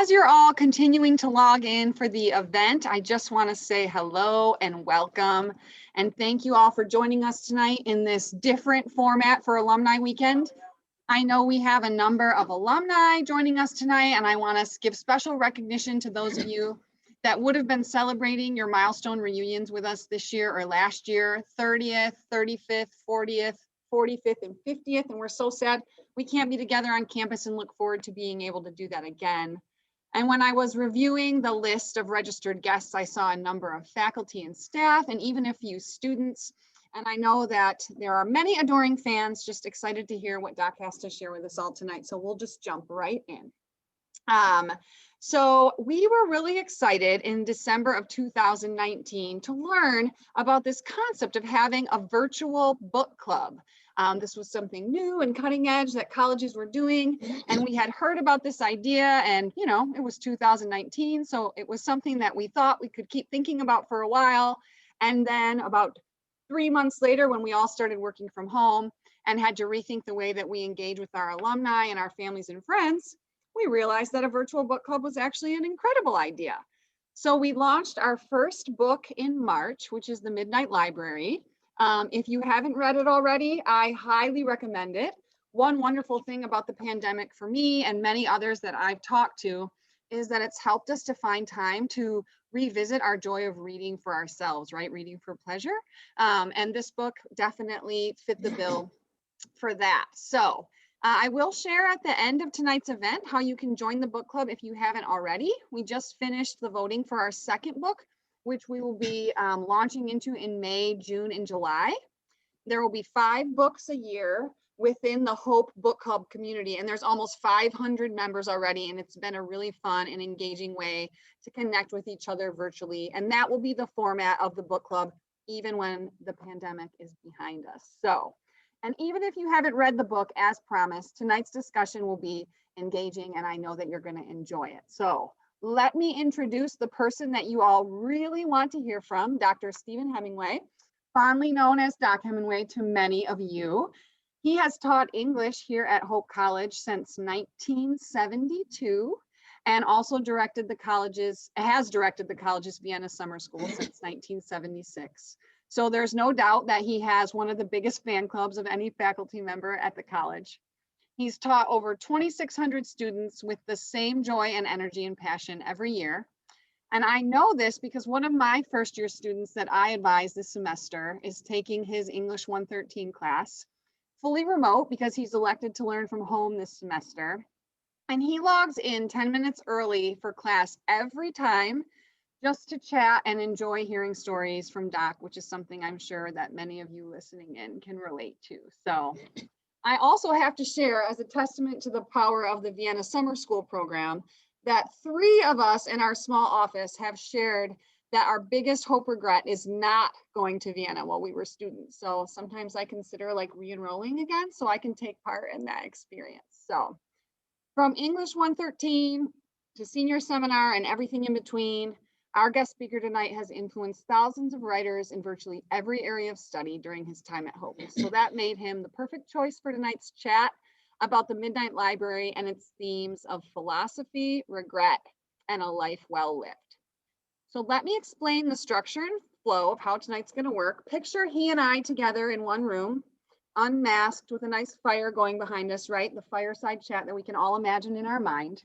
as you're all continuing to log in for the event, I just want to say hello and welcome. And thank you all for joining us tonight in this different format for Alumni Weekend. I know we have a number of alumni joining us tonight, and I want to give special recognition to those of you that would have been celebrating your milestone reunions with us this year or last year, 30th, 35th, 40th, 45th, and 50th. And we're so sad we can't be together on campus, and look forward to being able to do that again. And when I was reviewing the list of registered guests, I saw a number of faculty and staff and even a few students. And I know that there are many adoring fans just excited to hear what Doc has to share with us all tonight. So we'll just jump right in. So we were really excited in December of 2019 to learn about this concept of having a virtual book club. This was something new and cutting edge that colleges were doing, and we had heard about this idea, and you know, it was 2019, so it was something that we thought we could keep thinking about for a while. And then about 3 months later, when we all started working from home and had to rethink the way that we engage with our alumni and our families and friends, we realized that a virtual book club was actually an incredible idea. So we launched our first book in March, which is The Midnight Library. If you haven't read it already, I highly recommend it. One wonderful thing about the pandemic for me and many others that I've talked to is that it's helped us to find time to revisit our joy of reading for ourselves, right? Reading for pleasure. And this book definitely fit the bill for that. So I will share at the end of tonight's event how you can join the book club if you haven't already. We just finished the voting for our second book, which we will be launching into in May, June, and July. There will be 5 books a year within the Hope Book Club community, and there's almost 500 members already, and it's been a really fun and engaging way to connect with each other virtually. And that will be the format of the book club, even when the pandemic is behind us. So, and even if you haven't read the book, as promised, tonight's discussion will be engaging, and I know that you're going to enjoy it. So let me introduce the person that you all really want to hear from, Dr. Stephen Hemingway, fondly known as Doc Hemenway to many of you. He has taught English here at Hope College since 1972 and also has directed the college's Vienna Summer School since 1976. So there's no doubt that he has one of the biggest fan clubs of any faculty member at the college. He's taught over 2,600 students with the same joy and energy and passion every year. And I know this because one of my first year students that I advise this semester is taking his English 113 class, fully remote because he's elected to learn from home this semester. And he logs in 10 minutes early for class every time just to chat and enjoy hearing stories from Doc, which is something I'm sure that many of you listening in can relate to. So I also have to share, as a testament to the power of the Vienna Summer School program, that 3 of us in our small office have shared that our biggest hope regret is not going to Vienna while we were students. So sometimes I consider like re-enrolling again so I can take part in that experience. So from English 113 to senior seminar and everything in between, our guest speaker tonight has influenced thousands of writers in virtually every area of study during his time at Hope. So that made him the perfect choice for tonight's chat about the Midnight Library and its themes of philosophy, regret, and a life well lived. So let me explain the structure and flow of how tonight's going to work. Picture he and I together in one room, unmasked with a nice fire going behind us, right? The fireside chat that we can all imagine in our mind.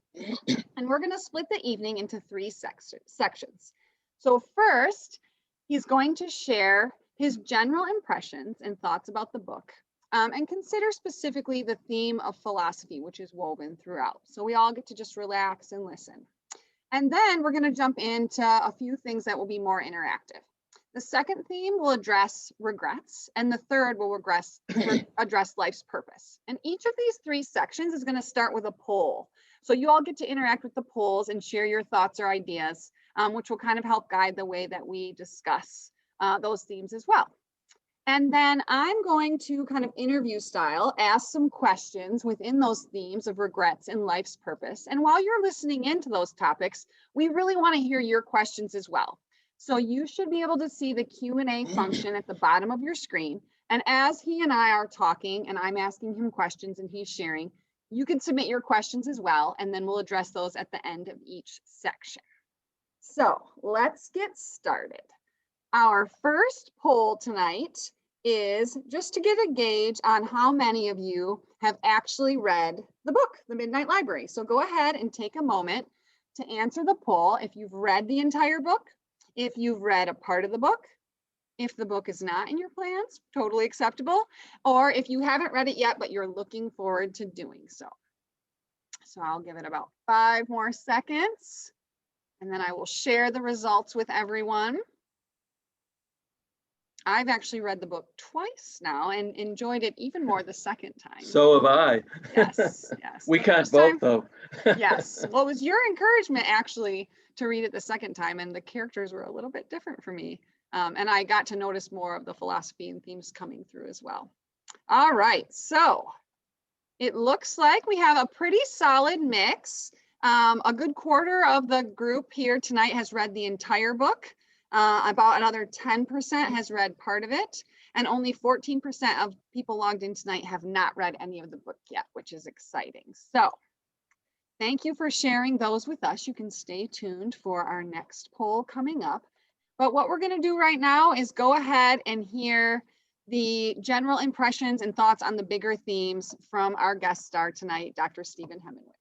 And we're going to split the evening into 3 sections. So first, he's going to share his general impressions and thoughts about the book, and consider specifically the theme of philosophy, which is woven throughout. So we all get to just relax and listen. And then we're going to jump into a few things that will be more interactive. The second theme will address regrets, and the third will address life's purpose. And each of these 3 sections is going to start with a poll. So you all get to interact with the polls and share your thoughts or ideas, which will kind of help guide the way that we discuss those themes as well. And then I'm going to kind of interview style, ask some questions within those themes of regrets and life's purpose. And while you're listening into those topics, we really want to hear your questions as well. So you should be able to see the Q&A function at the bottom of your screen. And as he and I are talking and I'm asking him questions and he's sharing, You can submit your questions as well, and then we'll address those at the end of each section. So let's get started. Our first poll tonight is just to get a gauge on how many of you have actually read the book, The Midnight Library. So go ahead and take a moment to answer the poll if you've read the entire book, if you've read a part of the book, if the book is not in your plans, totally acceptable, or if you haven't read it yet, but you're looking forward to doing so. So I'll give it about 5 more seconds, and then I will share the results with everyone. I've actually read the book twice now and enjoyed it even more the second time. So have I. Yes, yes. We can't vote though. Yes. Well, it was your encouragement actually to read it the second time, and the characters were a little bit different for me. And I got to notice more of the philosophy and themes coming through as well. All right, so it looks like we have a pretty solid mix. A good quarter of the group here tonight has read the entire book. About another 10% has read part of it, and only 14% of people logged in tonight have not read any of the book yet, which is exciting. So thank you for sharing those with us. You can stay tuned for our next poll coming up. But what we're going to do right now is go ahead and hear the general impressions and thoughts on the bigger themes from our guest star tonight, Dr. Stephen Hemingway.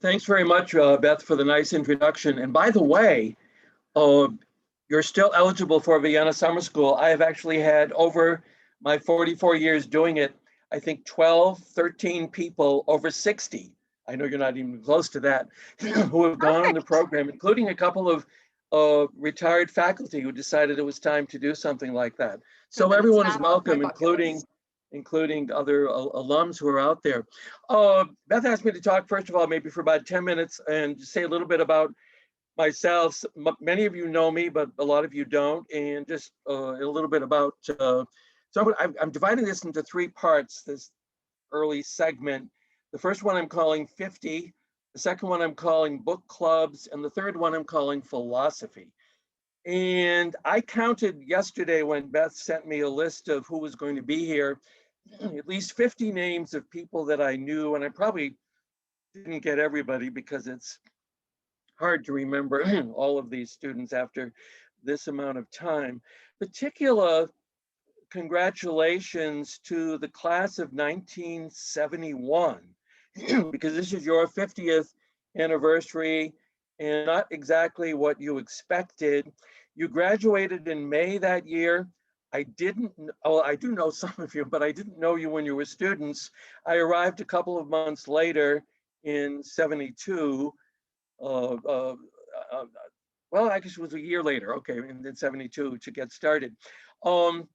Thanks very much, Beth, for the nice introduction. And by the way, you're still eligible for Vienna Summer School. I have actually had, over my 44 years doing it, I think 12, 13 people over 60. I know you're not even close to that, who have gone on the program, including a couple of retired faculty who decided it was time to do something like that. So everyone is welcome, including other alums who are out there. Beth asked me to talk, first of all, maybe for about 10 minutes and say a little bit about myself. Many of you know me, but a lot of you don't, and just a little bit about, so I'm dividing this into 3 parts, this early segment. The first one I'm calling 50, the second one I'm calling book clubs, and the third one I'm calling philosophy. And I counted yesterday when Beth sent me a list of who was going to be here, at least 50 names of people that I knew, and I probably didn't get everybody because it's hard to remember all of these students after this amount of time. Particular congratulations to the class of 1971, because this is your 50th anniversary and not exactly what you expected. You graduated in May that year. I do know some of you, but I didn't know you when you were students. I arrived a couple of months later in 72. Well, I guess it was a year later, okay, in 72 to get started. And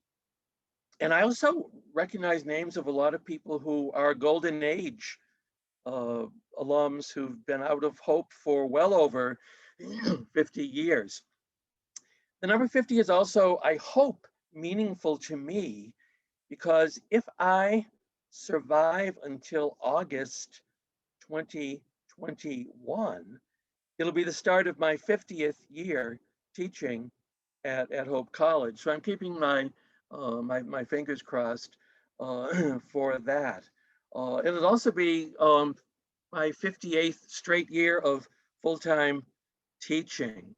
I also recognize names of a lot of people who are golden age alums who've been out of hope for well over 50 years. The number 50 is also, I hope, meaningful to me, because if I survive until August 2021, it'll be the start of my 50th year teaching at Hope College. So I'm keeping my fingers crossed for that. It'll also be my 58th straight year of full-time teaching.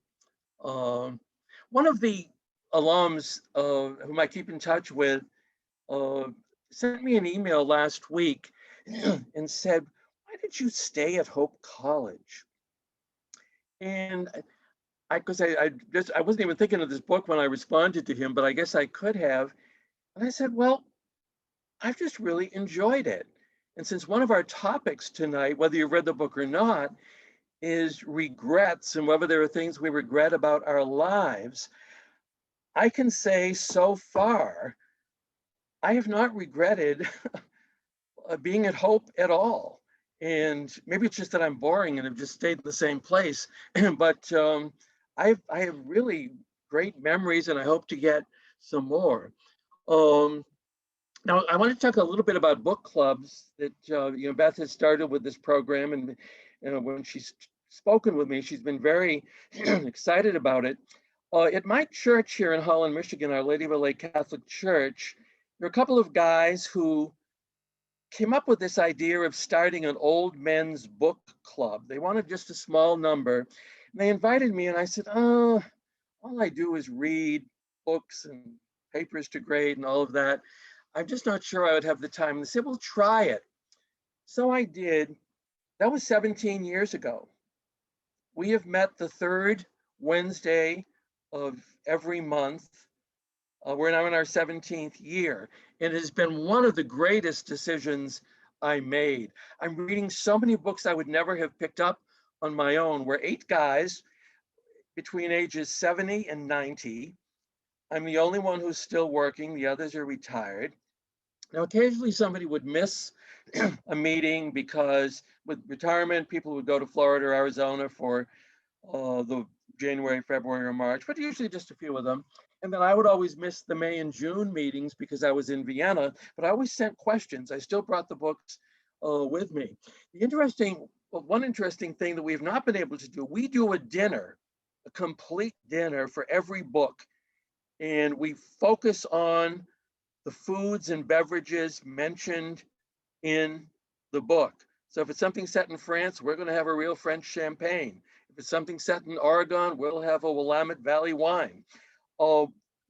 One of the alums whom I keep in touch with sent me an email last week and said, "Why did you stay at Hope College?" And because I wasn't even thinking of this book when I responded to him, but I guess I could have. And I said, well, I've just really enjoyed it. And since one of our topics tonight, whether you read the book or not, is regrets and whether there are things we regret about our lives, I can say so far, I have not regretted being at Hope at all. And maybe it's just that I'm boring and have just stayed in the same place, but I have really great memories, and I hope to get some more. Now, I want to talk a little bit about book clubs that Beth has started with this program, and when she's spoken with me, she's been very excited about it. At my church here in Holland, Michigan, Our Lady of the Lake Catholic Church, there are a couple of guys who came up with this idea of starting an old men's book club. They wanted just a small number. And they invited me, and I said, oh, all I do is read books and papers to grade and all of that. I'm just not sure I would have the time. And they said, well, try it. So I did. That was 17 years ago. We have met the third Wednesday of every month. We're now in our 17th year. It has been one of the greatest decisions I made. I'm reading so many books I would never have picked up on my own. We're 8 guys between ages 70 and 90. I'm the only one who's still working. The others are retired. Now, occasionally somebody would miss a meeting because with retirement, people would go to Florida or Arizona for the January, February, or March, but usually just a few of them. And then I would always miss the May and June meetings because I was in Vienna, but I always sent questions. I still brought the books with me. One interesting thing that we've not been able to do, we do a dinner, a complete dinner for every book. And we focus on the foods and beverages mentioned in the book. So if it's something set in France, we're going to have a real French champagne. If it's something set in Oregon, we'll have a Willamette Valley wine.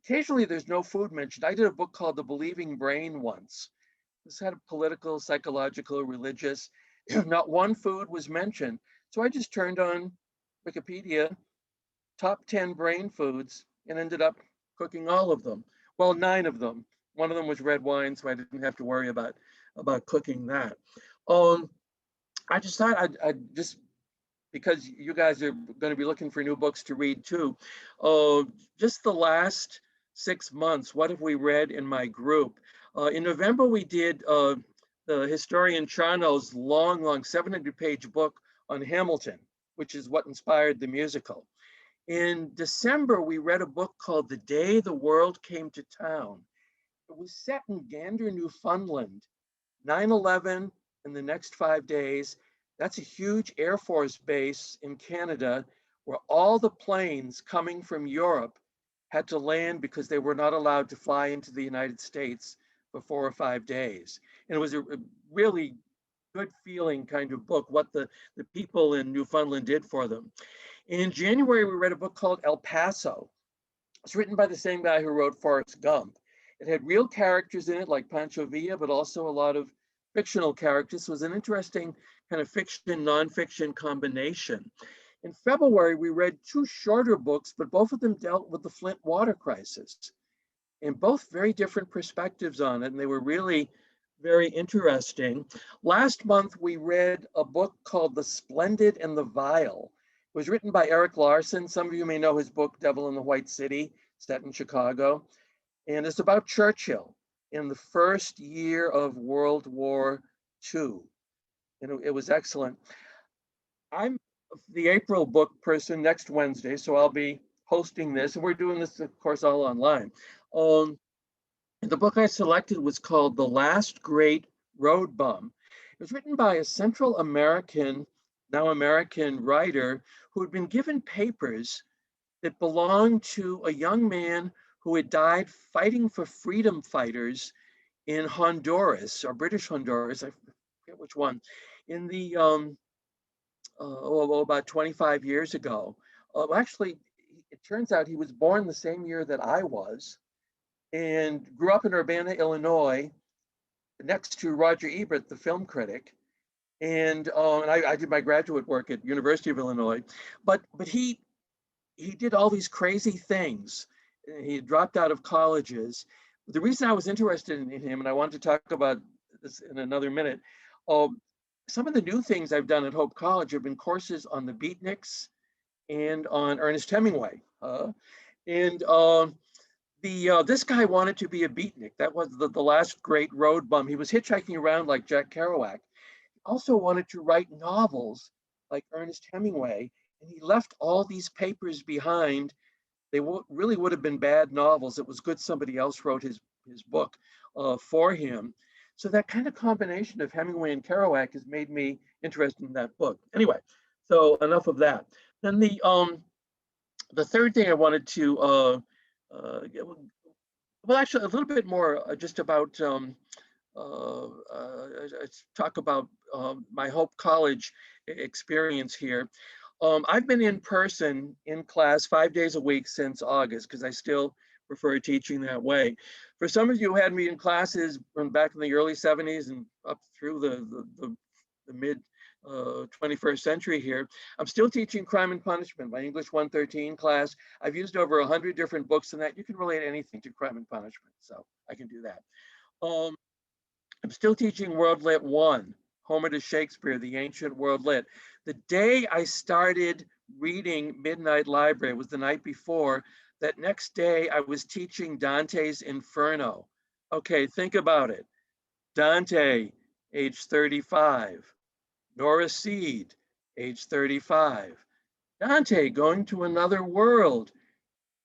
Occasionally, there's no food mentioned. I did a book called The Believing Brain once. This had a political, psychological, religious. Not one food was mentioned. So I just turned on Wikipedia, top 10 brain foods, and ended up cooking all of them. Well, 9 of them. One of them was red wine, so I didn't have to worry about cooking that. I just thought I'd just, because you guys are going to be looking for new books to read too, just the last 6 months, what have we read in my group? In November, we did the historian Charno's long 700-page book on Hamilton, which is what inspired the musical. In December, we read a book called The Day the World Came to Town. It was set in Gander, Newfoundland, 9/11 in the next 5 days. That's a huge Air Force base in Canada where all the planes coming from Europe had to land because they were not allowed to fly into the United States for 4 or 5 days. And it was a really good feeling kind of book, what the people in Newfoundland did for them. In January, we read a book called El Paso. It's written by the same guy who wrote Forrest Gump. It had real characters in it like Pancho Villa, but also a lot of fictional characters. So it was an interesting kind of fiction, nonfiction combination. In February, we read 2 shorter books, but both of them dealt with the Flint water crisis, and both very different perspectives on it, and they were really very interesting. Last month, we read a book called The Splendid and the Vile. It was written by Eric Larson. Some of you may know his book, Devil in the White City, set in Chicago. And it's about Churchill in the first year of World War II. And it was excellent. I'm the April book person next Wednesday, so I'll be hosting this. And we're doing this, of course, all online. The book I selected was called The Last Great Road Bum. It was written by a Central American, now American writer who had been given papers that belonged to a young man who had died fighting for freedom fighters in Honduras, or British Honduras, I forget which one, in the, about 25 years ago. Actually, it turns out he was born the same year that I was and grew up in Urbana, Illinois, next to Roger Ebert, the film critic. And I did my graduate work at University of Illinois, but he did all these crazy things. He dropped out of colleges. The reason I was interested in him, and I want to talk about this in another minute, some of the new things I've done at Hope College have been courses on the beatniks and on Ernest Hemingway. This guy wanted to be a beatnik. That was the last great road bum. He was hitchhiking around like Jack Kerouac. He also wanted to write novels like Ernest Hemingway, and he left all these papers behind. They really would have been bad novels. It was good somebody else wrote his book for him. So that kind of combination of Hemingway and Kerouac has made me interested in that book. Anyway, so enough of that. Then the third thing I wanted to, well, actually a little bit more just about talk about my Hope College experience here. I've been in person in class 5 days a week since August because I still prefer teaching that way. For some of you who had me in classes from back in the early 70s and up through the mid 21st century here, I'm still teaching Crime and Punishment, my English 113 class. I've used over 100 different books in that. You can relate anything to Crime and Punishment, so I can do that. I'm still teaching World Lit 1, Homer to Shakespeare, the ancient World Lit. The day I started reading Midnight Library was the night before. That next day I was teaching Dante's Inferno. Okay, think about it. Dante, age 35. Nora Seed, age 35. Dante going to another world,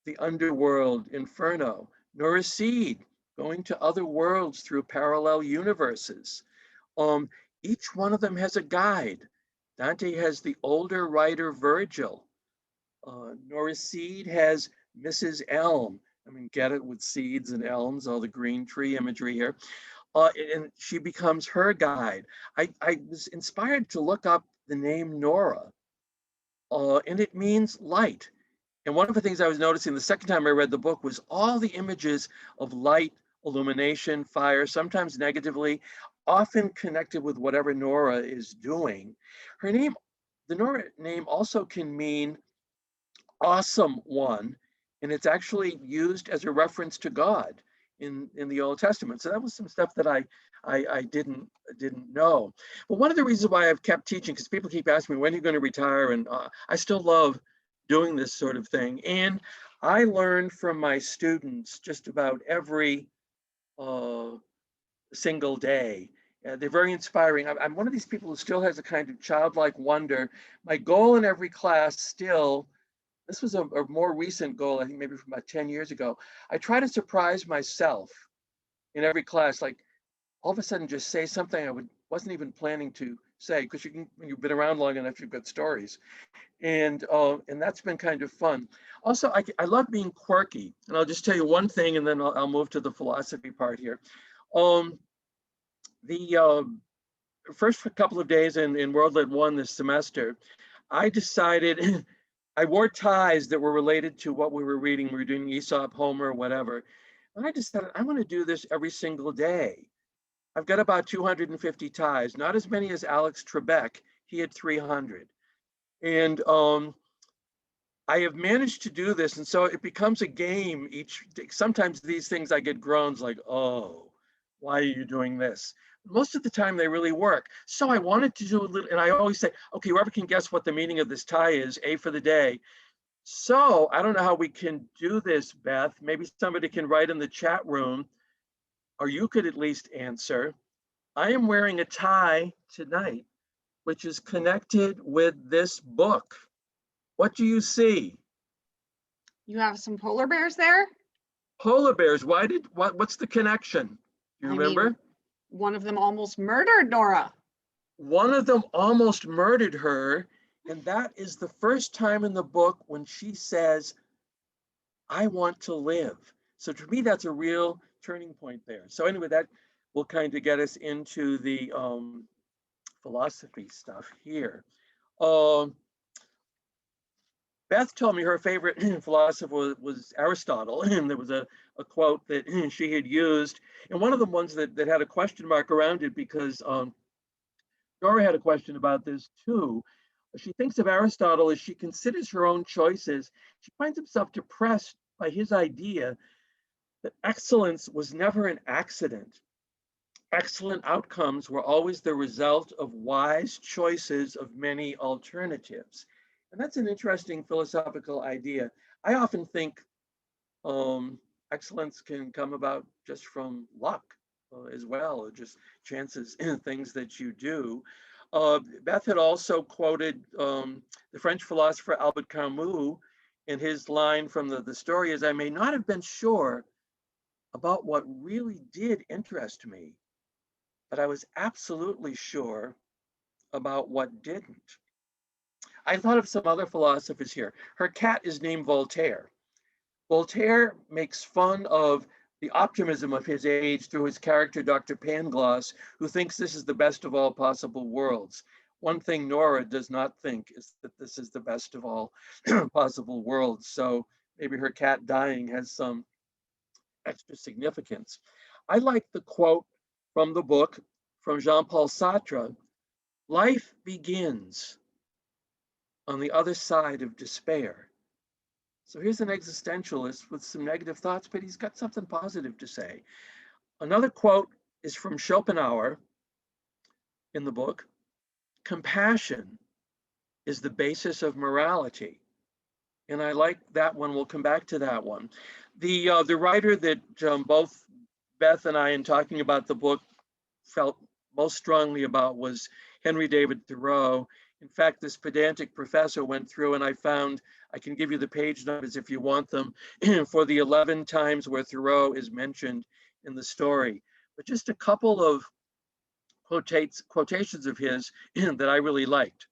the underworld, Inferno. Nora Seed going to other worlds through parallel universes. Each one of them has a guide. Dante has the older writer Virgil. Nora Seed has Mrs. Elm. I mean, get it with seeds and elms, all the green tree imagery here. And she becomes her guide. I was inspired to look up the name Nora, and it means light. And one of the things I was noticing the second time I read the book was all the images of light, illumination, fire, sometimes negatively, often connected with whatever Nora is doing. Her name, the Nora name also can mean awesome one, and it's actually used as a reference to God in the Old Testament. So that was some stuff that I didn't know. But one of the reasons why I've kept teaching, because people keep asking me, when are you going to retire? And I still love doing this sort of thing. And I learn from my students just about every single day. They're very inspiring. I'm one of these people who still has a kind of childlike wonder. My goal in every class still, this was a more recent goal, I think maybe from about 10 years ago. I try to surprise myself in every class, like all of a sudden just say something I wasn't even planning to say, because when you've been around long enough, you've got stories. And that's been kind of fun. Also, I love being quirky. And I'll just tell you one thing, and then I'll move to the philosophy part here. The first couple of days in World Lit 1 this semester, I decided, I wore ties that were related to what we were reading. We were doing Aesop, Homer, whatever. And I decided I want to do this every single day. I've got about 250 ties, not as many as Alex Trebek. He had 300. And I have managed to do this. And so it becomes a game each day. Sometimes these things I get groans like, oh, why are you doing this? Most of the time they really work. So I wanted to do a little, and I always say, okay, whoever can guess what the meaning of this tie is, A for the day. So I don't know how we can do this, Beth. Maybe somebody can write in the chat room, or you could at least answer. I am wearing a tie tonight, which is connected with this book. What do you see? You have some polar bears there? Polar bears. What's the connection? You remember? I mean, one of them almost murdered Nora. One of them almost murdered her. And that is the first time in the book when she says, I want to live. So to me, that's a real turning point there. So anyway, that will kind of get us into the philosophy stuff here. Beth told me her favorite philosopher was Aristotle, and there was a quote that she had used, and one of the ones that had a question mark around it because Dora had a question about this too. She thinks of Aristotle as she considers her own choices. She finds herself depressed by his idea that excellence was never an accident. Excellent outcomes were always the result of wise choices of many alternatives. And that's an interesting philosophical idea. I often think excellence can come about just from luck as well, or just chances in things that you do. Beth had also quoted the French philosopher Albert Camus, and his line from the story is, I may not have been sure about what really did interest me, but I was absolutely sure about what didn't. I thought of some other philosophers here. Her cat is named Voltaire. Voltaire makes fun of the optimism of his age through his character, Dr. Pangloss, who thinks this is the best of all possible worlds. One thing Nora does not think is that this is the best of all possible worlds. So maybe her cat dying has some extra significance. I like the quote from the book from Jean-Paul Sartre: life begins on the other side of despair. So here's an existentialist with some negative thoughts, but he's got something positive to say. Another quote is from Schopenhauer in the book: compassion is the basis of morality. And I like that one. We'll come back to that one. The writer that both Beth and I, in talking about the book, felt most strongly about was Henry David Thoreau. In fact, this pedantic professor went through, and I found, I can give you the page numbers if you want them, for the 11 times where Thoreau is mentioned in the story. But just a couple of quotations of his that I really liked.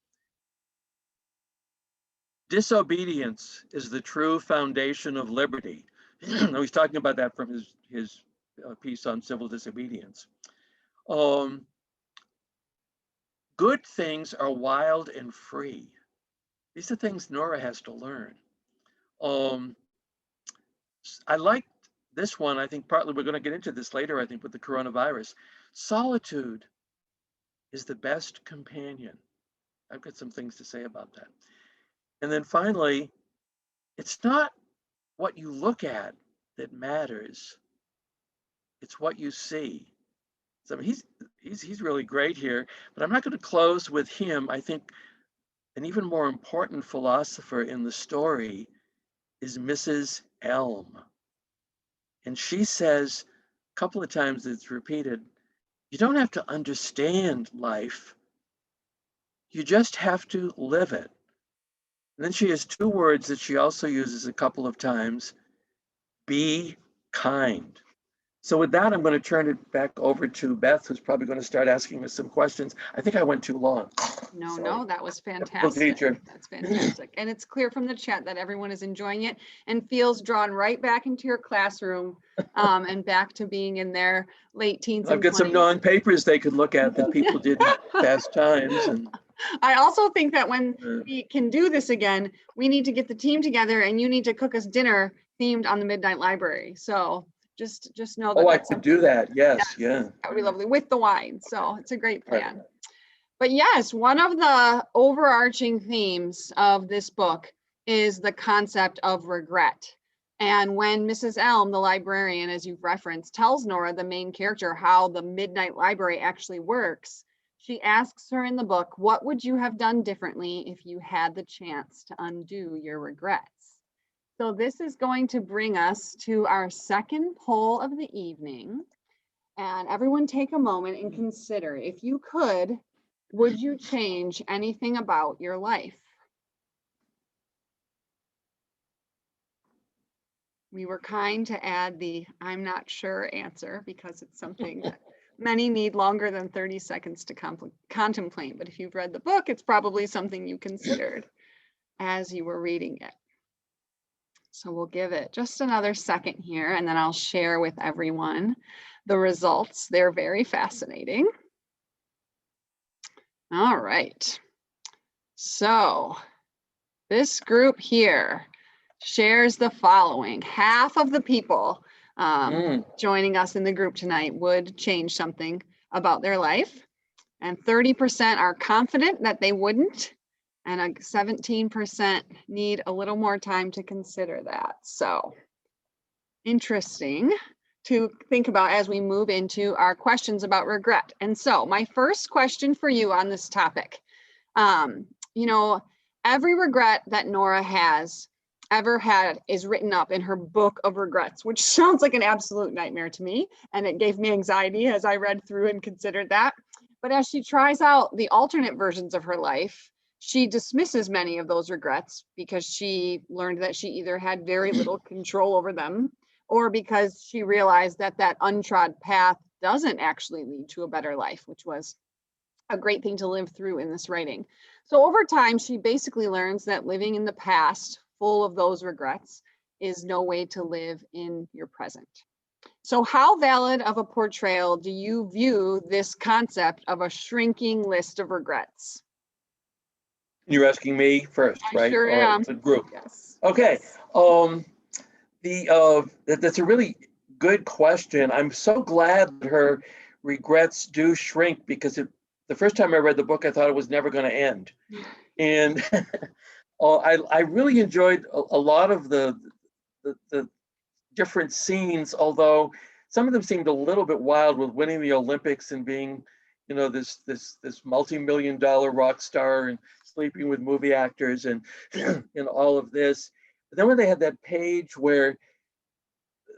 Disobedience is the true foundation of liberty. Now he's talking about that from his piece on civil disobedience. Good things are wild and free. These are things Nora has to learn. I liked this one. I think partly we're going to get into this later, I think, with the coronavirus. Solitude is the best companion. I've got some things to say about that. And then finally, it's not what you look at that matters. It's what you see. So he's really great here, but I'm not going to close with him. I think an even more important philosopher in the story is Mrs. Elm. And she says, a couple of times it's repeated, you don't have to understand life. You just have to live it. And then she has two words that she also uses a couple of times: be kind. So with that, I'm going to turn it back over to Beth, who's probably going to start asking us some questions. I think I went too long. No, that was fantastic. That's fantastic. And it's clear from the chat that everyone is enjoying it and feels drawn right back into your classroom and back to being in their late teens. I've got some non-papers they could look at that people did in past times. And I also think that when we can do this again, we need to get the team together, and you need to cook us dinner themed on the Midnight Library. So just know that. Oh, I could do that. Yes, yeah. That would be lovely with the wine. So it's a great plan. Right. But yes, one of the overarching themes of this book is the concept of regret. And when Mrs. Elm, the librarian, as you've referenced, tells Nora, the main character, how the Midnight Library actually works, she asks her in the book, what would you have done differently if you had the chance to undo your regrets? So this is going to bring us to our second poll of the evening. And everyone take a moment and consider, if you could, would you change anything about your life? We were kind to add the I'm not sure answer because it's something that many need longer than 30 seconds to contemplate. But if you've read the book, it's probably something you considered as you were reading it. So we'll give it just another second here, and then I'll share with everyone the results. They're very fascinating. All right. So this group here shares the following. Half of the people joining us in the group tonight would change something about their life, and 30% are confident that they wouldn't, and 17% need a little more time to consider that. So interesting to think about as we move into our questions about regret. And so my first question for you on this topic, every regret that Nora has ever had is written up in her book of regrets, which sounds like an absolute nightmare to me. And it gave me anxiety as I read through and considered that. But as she tries out the alternate versions of her life, she dismisses many of those regrets because she learned that she either had very little control over them, or because she realized that that untrod path doesn't actually lead to a better life, which was a great thing to live through in this writing. So over time, she basically learns that living in the past, full of those regrets, is no way to live in your present. So how valid of a portrayal do you view this concept of a shrinking list of regrets? You're asking me first, I right? sure Or am. the group? Yes. Okay. Yes. That's a really good question. I'm so glad that her regrets do shrink, because the first time I read the book, I thought it was never going to end. And I really enjoyed a lot of the different scenes, although some of them seemed a little bit wild, with winning the Olympics and being, this multi-million-dollar rock star and sleeping with movie actors and and all of this. But then when they had that page where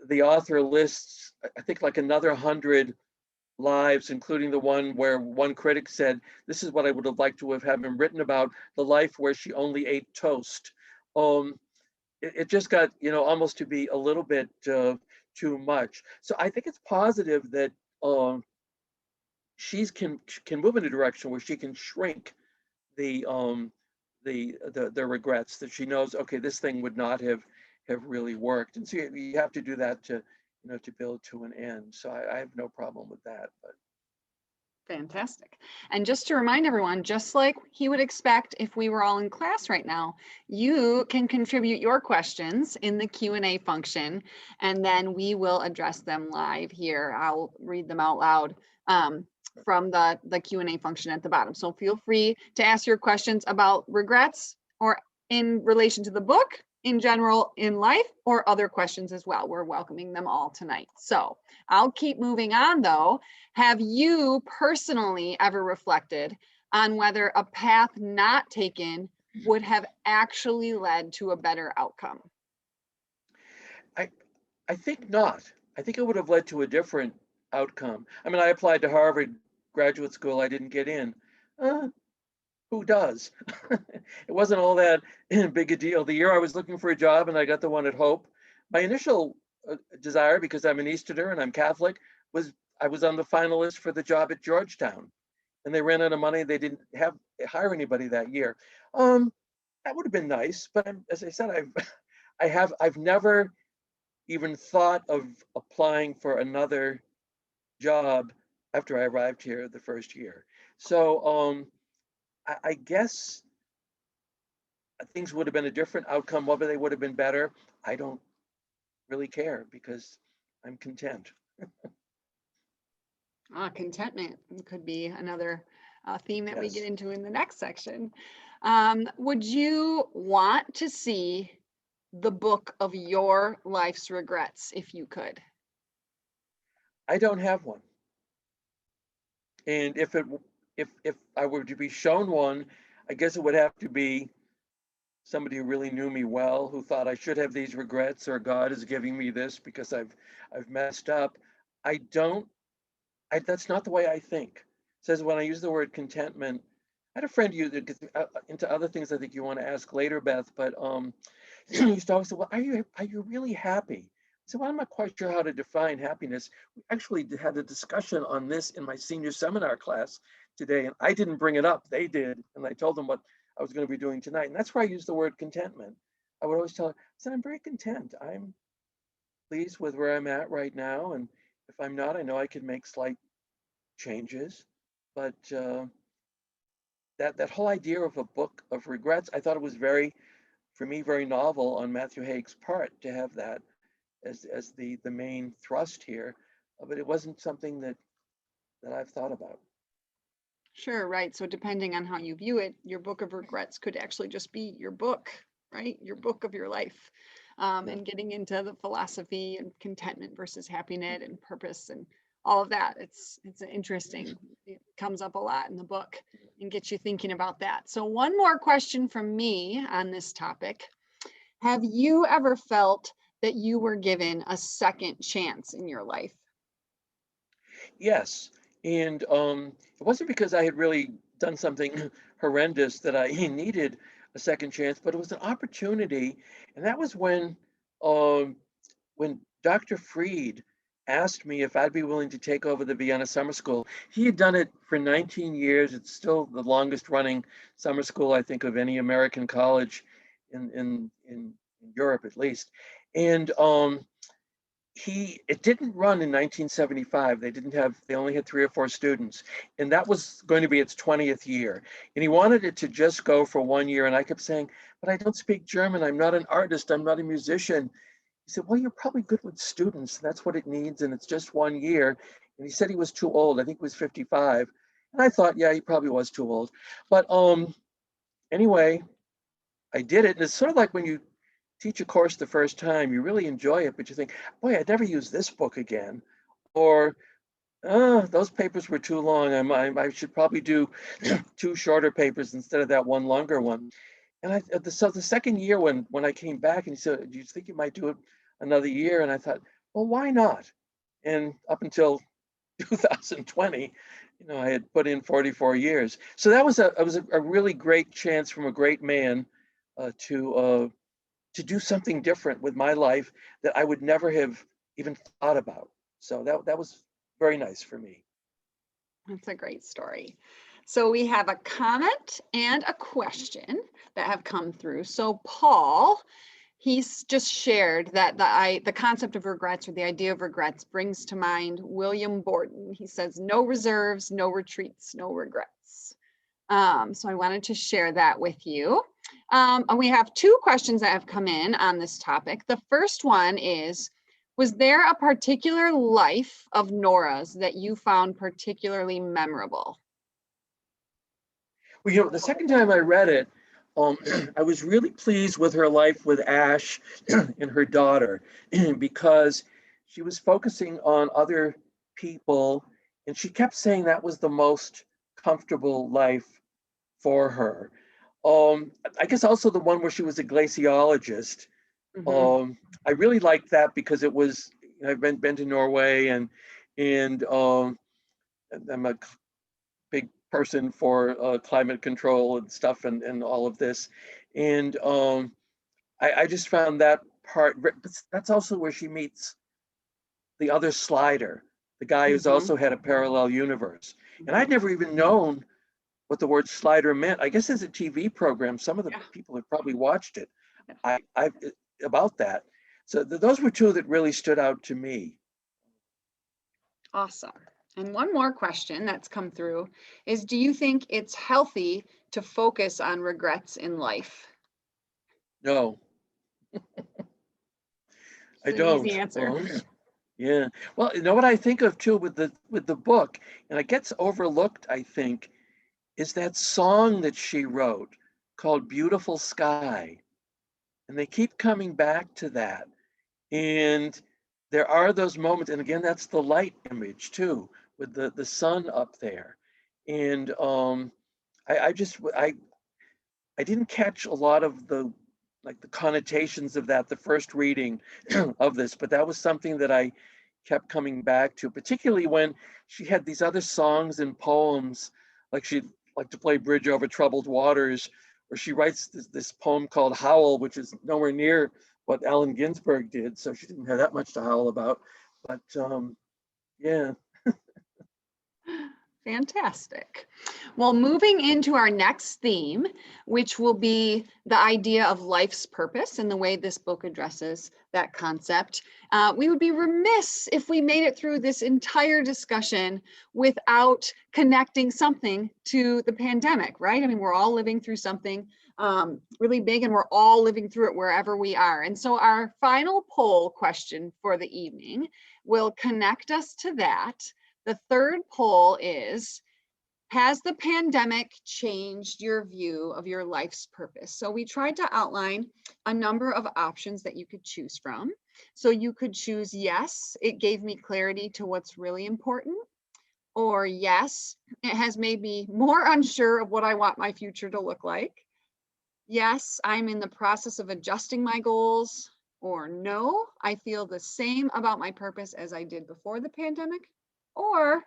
the author lists, I think, like another 100 lives, including the one where one critic said, "This is what I would have liked to have had him written about, the life where she only ate toast." It just got, almost to be a little bit too much. So I think it's positive that she can move in a direction where she can shrink the the regrets, that she knows, okay, this thing would not have really worked. And so you have to do that to, to build to an end. So I have no problem with that. But Fantastic. And just to remind everyone, just like he would expect if we were all in class right now, you can contribute your questions in the Q&A function, and then we will address them live here. I'll read them out loud from the Q&A function at the bottom. So feel free to ask your questions about regrets, or in relation to the book, in general, in life, or other questions as well. We're welcoming them all tonight. So I'll keep moving on though. Have you personally ever reflected on whether a path not taken would have actually led to a better outcome? I think not. I think it would have led to a different outcome. I mean, I applied to Harvard graduate school. I didn't get in. Who does? It wasn't all that big a deal. The year I was looking for a job and I got the one at Hope, my initial desire, because I'm an Easterner and I'm Catholic, was I was on the finalist for the job at Georgetown, and they ran out of money. They didn't hire anybody that year. That would have been nice, but as I said, I've never even thought of applying for another job after I arrived here the first year. So I guess things would have been a different outcome. Whether they would have been better, I don't really care, because I'm content. Contentment could be another theme that we get Yes. into in the next section. Would you want to see the book of your life's regrets if you could? I don't have one. And if I were to be shown one, I guess it would have to be somebody who really knew me well, who thought I should have these regrets, or God is giving me this because I've messed up. I don't. That's not the way I think. It says, when I use the word contentment, I had a friend that gets into other things I think you want to ask later, Beth, but he used to always say, well, are you really happy? So I'm not quite sure how to define happiness. We actually had a discussion on this in my senior seminar class today, and I didn't bring it up. They did, and I told them what I was going to be doing tonight. And that's where I use the word contentment. I would always tell her, I said, I'm very content. I'm pleased with where I'm at right now. And if I'm not, I know I can make slight changes. But that whole idea of a book of regrets, I thought it was for me, very novel on Matthew Haig's part to have that as the main thrust here. But it wasn't something that I've thought about. Sure, right. So depending on how you view it, your book of regrets could actually just be your book, right? Your book of your life. And getting into the philosophy and contentment versus happiness and purpose and all of that. It's interesting. It comes up a lot in the book and gets you thinking about that. So one more question from me on this topic. Have you ever felt that you were given a second chance in your life? Yes, and it wasn't because I had really done something horrendous that I needed a second chance, but it was an opportunity, and that was um, when Dr. Fried asked me if I'd be willing to take over the Vienna summer school. He had done it for 19 years. It's still the longest running summer school, I think, of any American college in Europe, at least. And it didn't run in 1975. They only had 3 or 4 students, and that was going to be its 20th year. And he wanted it to just go for 1 year. And I kept saying, but I don't speak German. I'm not an artist. I'm not a musician. He said, well, you're probably good with students. That's what it needs. And it's just 1 year. And he said he was too old. I think he was 55. And I thought, yeah, he probably was too old. But anyway, I did it. And it's sort of like when you teach a course the first time, you really enjoy it, but you think, boy, I'd never use this book again. Or, those papers were too long. I should probably do 2 shorter papers instead of that 1 longer one. And so the second year when I came back and he said, do you think you might do it another year? And I thought, well, why not? And up until 2020, I had put in 44 years. So that was a really great chance from a great man to do something different with my life that I would never have even thought about. So that was very nice for me. That's a great story. So we have a comment and a question that have come through. So Paul, he's just shared that the concept of regrets, or the idea of regrets, brings to mind William Borden. He says, no reserves, no retreats, no regrets. So I wanted to share that with you. And we have 2 questions that have come in on this topic. The first one is, was there a particular life of Nora's that you found particularly memorable? Well, the second time I read it, I was really pleased with her life with Ash and her daughter because she was focusing on other people, and she kept saying that was the most comfortable life for her. I guess also the one where she was a glaciologist. Mm-hmm. I really liked that because it was, I've been to Norway, and I'm a big person for climate control and stuff, and all of this. And I just found that part, but that's also where she meets the other Slider, the guy who's also had a parallel universe. And I'd never even known what the word Slider meant. I guess as a TV program, some of the people have probably watched it. I about that. So those were 2 that really stood out to me. Awesome. And one more question that's come through is, do you think it's healthy to focus on regrets in life? No, I don't. Easy answer. Yeah. Well, you know what I think of too with the book, and it gets overlooked, I think, is that song that she wrote called Beautiful Sky. And they keep coming back to that. And there are those moments, and again, that's the light image too, with the sun up there. And I didn't catch a lot of the connotations of that the first reading of this, but that was something that I kept coming back to, particularly when she had these other songs and poems, like she'd like to play Bridge Over Troubled Waters, or she writes this poem called Howl, which is nowhere near what Allen Ginsberg did, so she didn't have that much to howl about. But yeah. Fantastic. Well, moving into our next theme, which will be the idea of life's purpose and the way this book addresses that concept, we would be remiss if we made it through this entire discussion without connecting something to the pandemic, right? I mean, we're all living through something really big, and we're all living through it wherever we are. And so our final poll question for the evening will connect us to that. The third poll is, has the pandemic changed your view of your life's purpose? So we tried to outline a number of options that you could choose from. So you could choose, yes, it gave me clarity to what's really important, or yes, it has made me more unsure of what I want my future to look like. Yes, I'm in the process of adjusting my goals, or no, I feel the same about my purpose as I did before the pandemic. Or,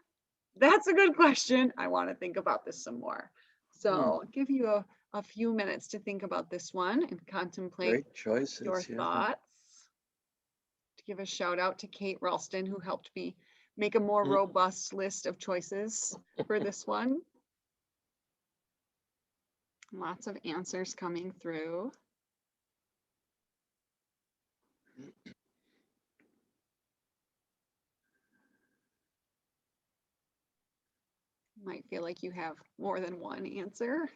that's a good question, I want to think about this some more. So I'll give you a few minutes to think about this one and contemplate Great choices, your thoughts. To give a shout out to Kate Ralston, who helped me make a more robust list of choices for this one. Lots of answers coming through. might feel like you have more than one answer.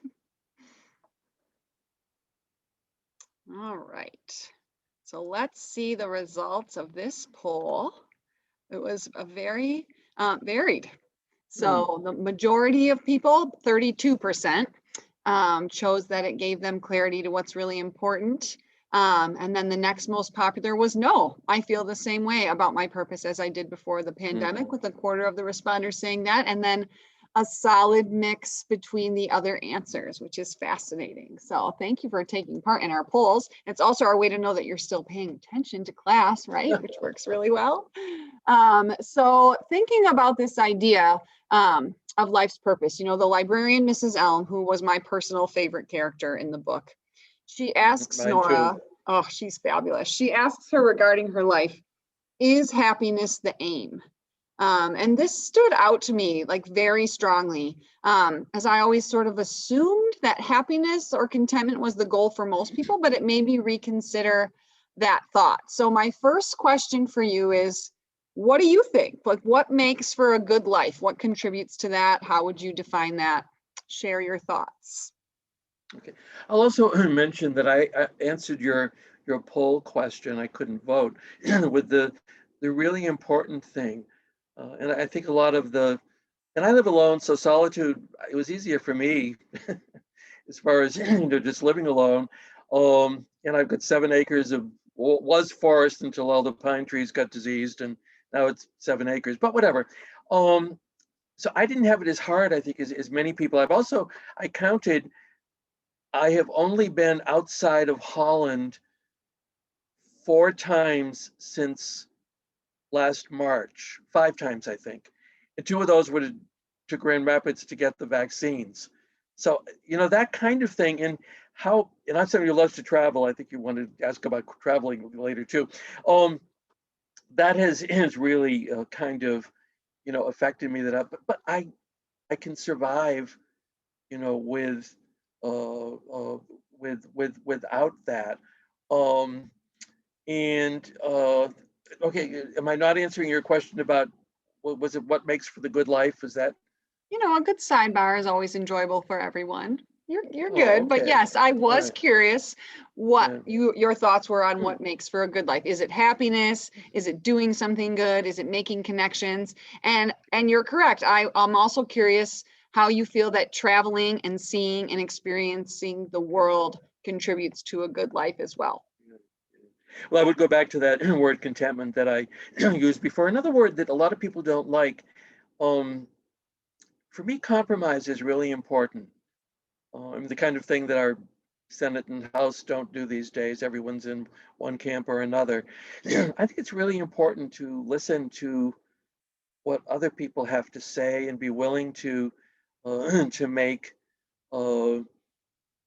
All right. So let's see the results of this poll. It was a very varied. So the majority of people, 32%, chose that it gave them clarity to what's really important. And then the next most popular was no. I feel the same way about my purpose as I did before the pandemic, with a quarter of the responders saying that. And then a solid mix between the other answers, which is fascinating. So thank you for taking part in our polls. It's also our way to know that you're still paying attention to class, right? Which works really well. So thinking about this idea of life's purpose, you know, the librarian, Mrs. Elm, who was my personal favorite character in the book, she asks Nora, oh, she's fabulous. She asks her regarding her life, is happiness the aim? And this stood out to me like very strongly, as I always sort of assumed that happiness or contentment was the goal for most people, but it made me reconsider that thought. So my first question for you is, what do you think? Like, what makes for a good life? What contributes to that? How would you define that? Share your thoughts. Okay. I'll also mention that I answered your poll question. I couldn't vote with the really important thing. And I think a lot of and I live alone, so solitude, it was easier for me as far as just living alone. And I've got 7 acres of, was forest until all the pine trees got diseased, and now it's 7 acres, but whatever. So I didn't have it as hard, I think, as many people. I counted, I have only been outside of Holland 4 times since last March, 5 times, I think. And 2 of those were to Grand Rapids to get the vaccines. So, you know, that kind of thing. And I'm somebody who loves to travel. I think you wanted to ask about traveling later too. That has really kind of, you know, affected me but I can survive, you know, without that. Okay, am I not answering your question about what makes for the good life? Is that? You know, a good sidebar is always enjoyable for everyone. You're good, Okay. but yes, I was Right. curious what your thoughts were on what makes for a good life. Is it happiness? Is it doing something good? Is it making connections? And you're correct. I'm also curious how you feel that traveling and seeing and experiencing the world contributes to a good life as well. Well, I would go back to that word contentment that I used before. Another word that a lot of people don't like. For me, compromise is really important. The kind of thing that our Senate and House don't do these days. Everyone's in one camp or another. I think it's really important to listen to what other people have to say and be willing to make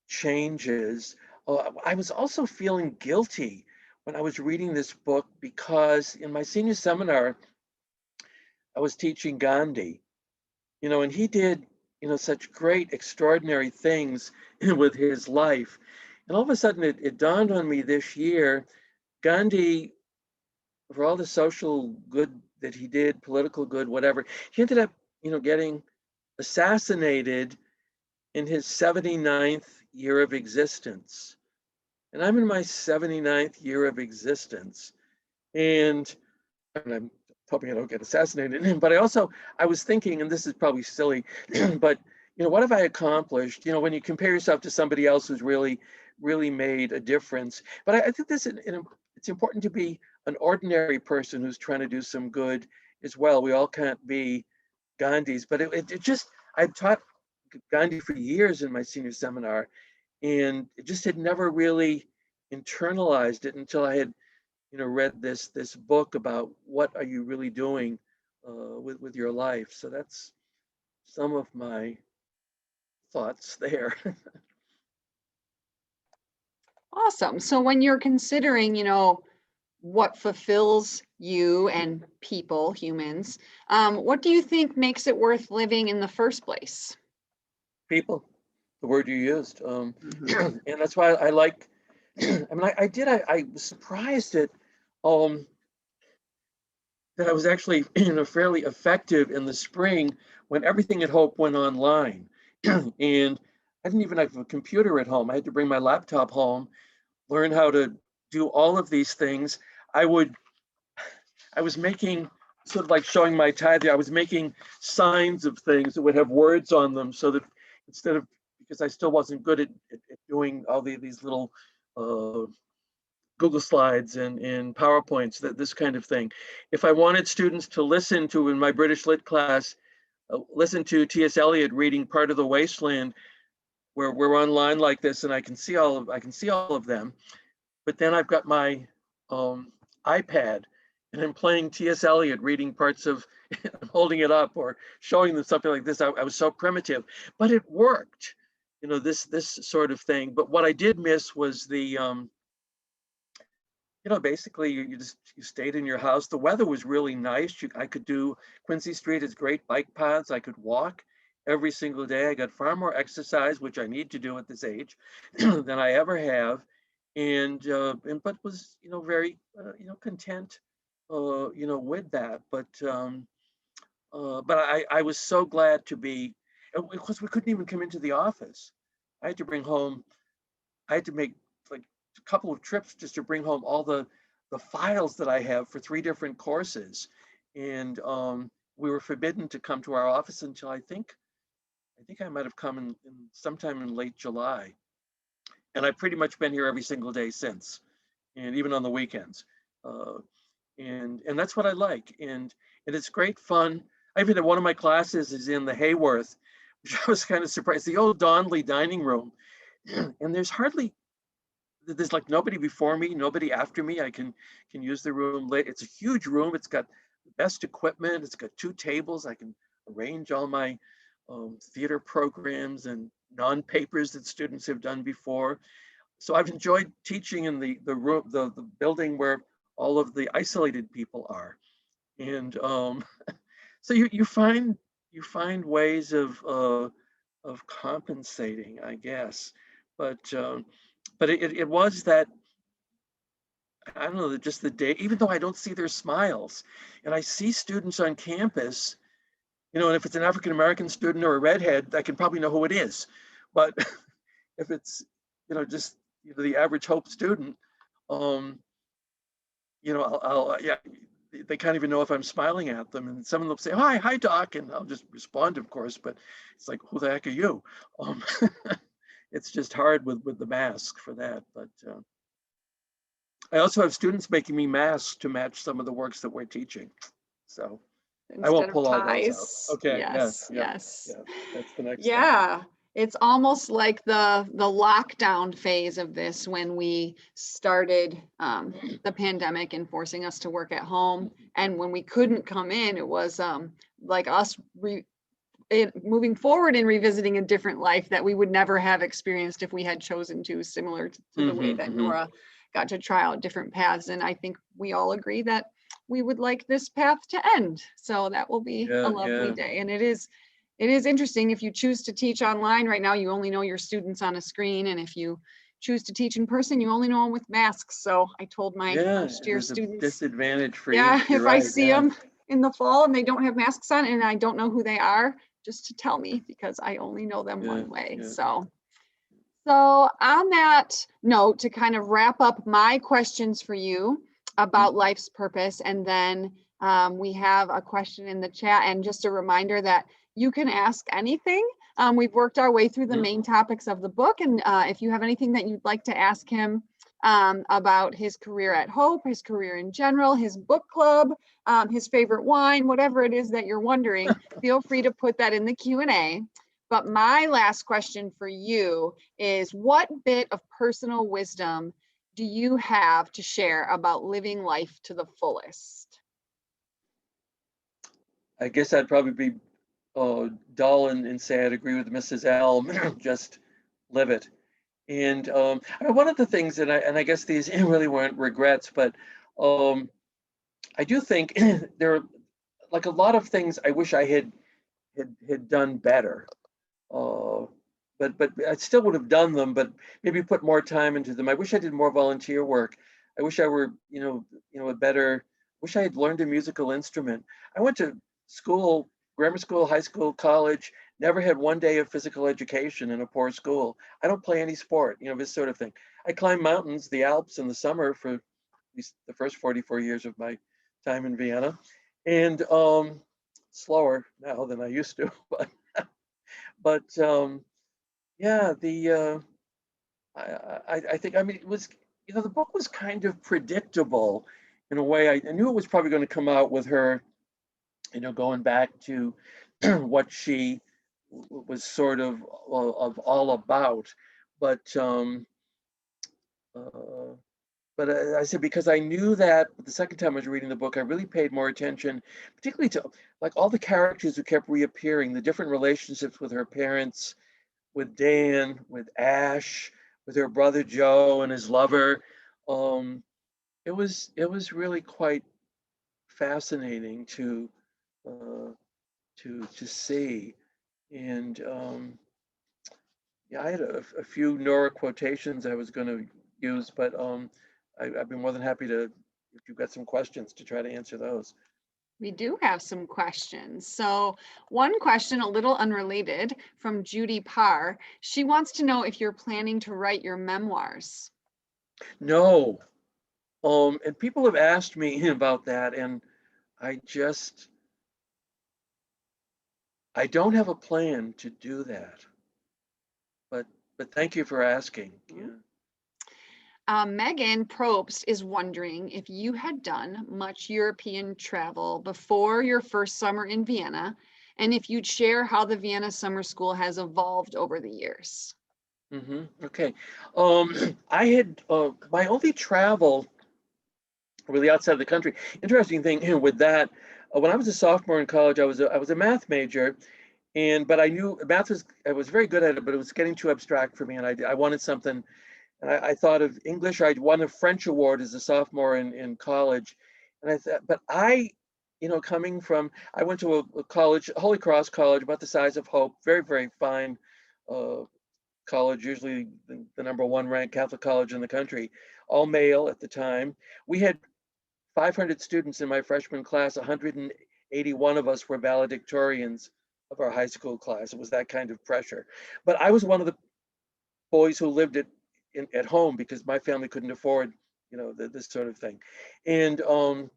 changes. I was also feeling guilty when I was reading this book because in my senior seminar, I was teaching Gandhi, you know, and he did, you know, such great, extraordinary things with his life. And all of a sudden it dawned on me this year, Gandhi, for all the social good that he did, political good, whatever, he ended up, you know, getting assassinated in his 79th year of existence. And I'm in my 79th year of existence. And I'm hoping I don't get assassinated. But I was thinking, and this is probably silly, but you know, what have I accomplished? You know, when you compare yourself to somebody else who's really, really made a difference. But I think it's important to be an ordinary person who's trying to do some good as well. We all can't be Gandhis, but it just, I've taught Gandhi for years in my senior seminar, and it just had never really internalized it until I had, you know, read this book about what are you really doing with your life. So that's some of my thoughts there. Awesome. So when you're considering, you know, what fulfills you and people, humans, what do you think makes it worth living in the first place? People, the word you used. And that's why I like, I mean, I was surprised at, that I was actually fairly effective in the spring when everything at Hope went online. And I didn't even have a computer at home. I had to bring my laptop home, learn how to do all of these things. I was making, sort of like showing my tie there, I was making signs of things that would have words on them, so that instead of, because I still wasn't good at doing all these little Google Slides and PowerPoints, this kind of thing. If I wanted students to listen to, in my British Lit class, listen to T.S. Eliot reading Part of the Wasteland, where we're online like this, and I can see all of them. But then I've got my iPad, and I'm playing T.S. Eliot reading parts of, I'm holding it up or showing them something like this. I was so primitive, but it worked, this sort of thing. But what I did miss was the, basically you stayed in your house. The weather was really nice. I could do, Quincy Street has great bike paths. I could walk every single day. I got far more exercise, which I need to do at this age, than I ever have. And but was, very, content, with that. But I was so glad to be, because we couldn't even come into the office. I had to bring home, I had to make like a couple of trips just to bring home all the files that I have for 3 different courses. And we were forbidden to come to our office until I think I might have come in sometime in late July. And I've pretty much been here every single day since, and even on the weekends. And that's what I like. And it's great fun. I even had one of my classes is in the Hayworth, which I was kind of surprised, the old Donnelly dining room. And there's like nobody before me, nobody after me. I can use the room late. It's a huge room. It's got the best equipment. It's got 2 tables. I can arrange all my theater programs and non-papers that students have done before. So I've enjoyed teaching in the room, the building where all of the isolated people are. And so you find ways of compensating, I guess. But it was that, I don't know, just the day, even though I don't see their smiles, and I see students on campus, and if it's an African-American student or a redhead, I can probably know who it is. But if it's, just the average Hope student, I'll yeah, they can't even know if I'm smiling at them. And some of them say, hi, Doc, and I'll just respond, of course, but it's like, who the heck are you? It's just hard with the mask for that. But I also have students making me masks to match some of the works that we're teaching. So I won't pull all those out. Okay. Yes. Yes. That's the next thing. It's almost like the lockdown phase of this, when we started the pandemic and forcing us to work at home. And when we couldn't come in, it was like us moving forward and revisiting a different life that we would never have experienced if we had chosen to, similar to the way that Nora got to try out different paths. And I think we all agree that we would like this path to end. So that will be a lovely day. And it is interesting. If you choose to teach online right now, you only know your students on a screen. And if you choose to teach in person, you only know them with masks. So I told my first year students, disadvantage for you. If I see them in the fall and they don't have masks on and I don't know who they are, just to tell me, because I only know them one way. So on that note, to kind of wrap up my questions for you about life's purpose, and then we have a question in the chat, and just a reminder that you can ask anything. We've worked our way through the main topics of the book, and if you have anything that you'd like to ask him about his career at Hope, his career in general, his book club, his favorite wine, whatever it is that you're wondering, feel free to put that in the Q&A. But my last question for you is, what bit of personal wisdom do you have to share about living life to the fullest? I guess I'd probably be dull and say I'd agree with Mrs. Elm. Just live it. And one of the things, and I guess these really weren't regrets, but I do think there are like a lot of things I wish I had done better. But I still would have done them, but maybe put more time into them. I wish I did more volunteer work. I wish I were, wish I had learned a musical instrument. I went to school, grammar school, high school, college, never had one day of physical education in a poor school. I don't play any sport, this sort of thing. I climbed mountains, the Alps in the summer for at least the first 44 years of my time in Vienna, and slower now than I used to, but yeah, I think, it was, the book was kind of predictable in a way. I knew it was probably going to come out with her, going back to what she was sort of all about. But uh, I said, because I knew that the second time I was reading the book, I really paid more attention, particularly to like all the characters who kept reappearing, the different relationships with her parents, with Dan, with Ash, with her brother Joe and his lover. Um, it was really quite fascinating uh, to see. And yeah, I had a few Nora quotations I was going to use, but I've been more than happy to, if you've got some questions, to try to answer those. We do have some questions. So one question, a little unrelated, from Judy Parr. She wants to know if you're planning to write your memoirs. No, and people have asked me about that, and I don't have a plan to do that. But thank you for asking. Yeah. Megan Probst is wondering if you had done much European travel before your first summer in Vienna, and if you'd share how the Vienna Summer School has evolved over the years. Okay. I had my only travel really outside of the country. Interesting thing with that, when I was a sophomore in college, I was a math major, but I knew math I was very good at it, but it was getting too abstract for me, and I wanted something. And I thought of English. I'd won a French award as a sophomore in college, and I thought, but coming from, I went to a college, Holy Cross College, about the size of Hope, very, very fine college, usually the number one ranked Catholic college in the country, all male at the time. We had 500 students in my freshman class. 181 of us were valedictorians of our high school class. It was that kind of pressure. But I was one of the boys who lived at home because my family couldn't afford, this sort of thing. And where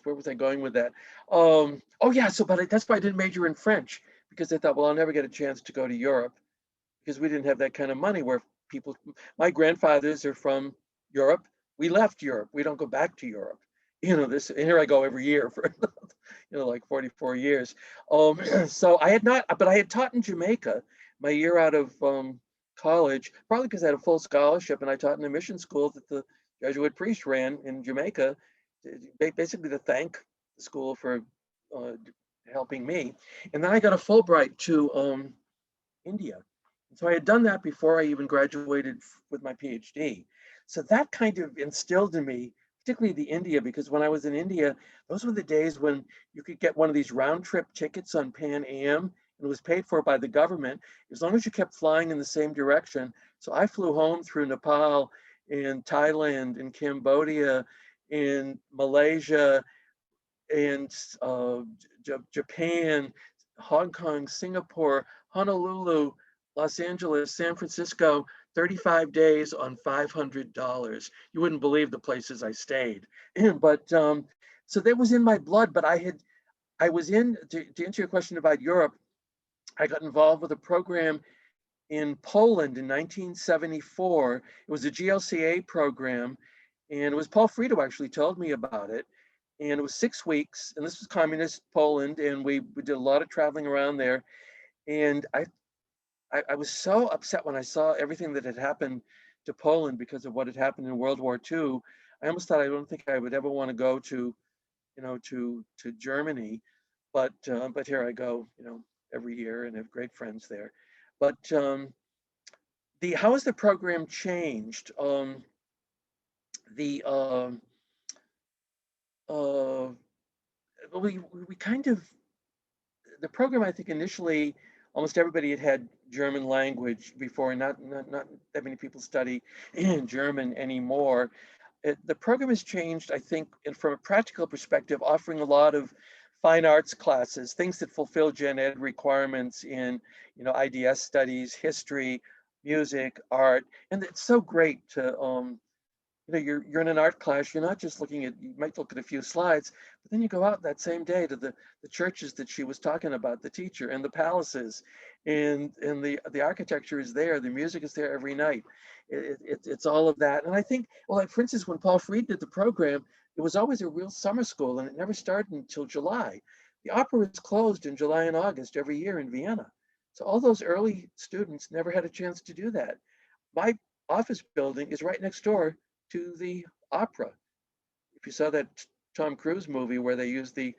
was I going with that? Oh yeah, but that's why I didn't major in French, because I thought, well, I'll never get a chance to go to Europe because we didn't have that kind of money where my grandfathers are from Europe. We left Europe. We don't go back to Europe. Here I go every year for, like 44 years. So I had not, but I had taught in Jamaica my year out of college, probably because I had a full scholarship, and I taught in a mission school that the Jesuit priest ran in Jamaica, basically to thank the school for helping me. And then I got a Fulbright to India. So I had done that before I even graduated with my PhD. So that kind of instilled in me, particularly the India, because when I was in India, those were the days when you could get one of these round trip tickets on Pan Am, and it was paid for by the government, as long as you kept flying in the same direction. So I flew home through Nepal and Thailand and Cambodia and Malaysia and Japan, Hong Kong, Singapore, Honolulu, Los Angeles, San Francisco, 35 days on $500. You wouldn't believe the places I stayed. But so that was in my blood. But to answer your question about Europe, I got involved with a program in Poland in 1974. It was a GLCA program, and it was Paul Frito actually told me about it. And it was 6 weeks, and this was communist Poland, and we did a lot of traveling around there. And I was so upset when I saw everything that had happened to Poland because of what had happened in World War II. I almost thought, I don't think I would ever want to go to Germany, but here I go, every year, and have great friends there. But how has the program changed? The we kind of, the program, I think initially almost everybody had German language before, and not that many people study German anymore. the program has changed, I think, and from a practical perspective, offering a lot of fine arts classes, things that fulfill gen ed requirements in, IDS studies, history, music, art. And it's so great to, you're in an art class, you're not just looking at, you might look at a few slides, but then you go out that same day to the churches that she was talking about, the teacher, and the palaces, and the architecture is there, the music is there every night. It's all of that. And I think, well, like for instance, when Paul Freed did the program, it was always a real summer school, and it never started until July. The opera is closed in July and August every year in Vienna. So all those early students never had a chance to do that. My office building is right next door to the opera. If you saw that Tom Cruise movie where they used the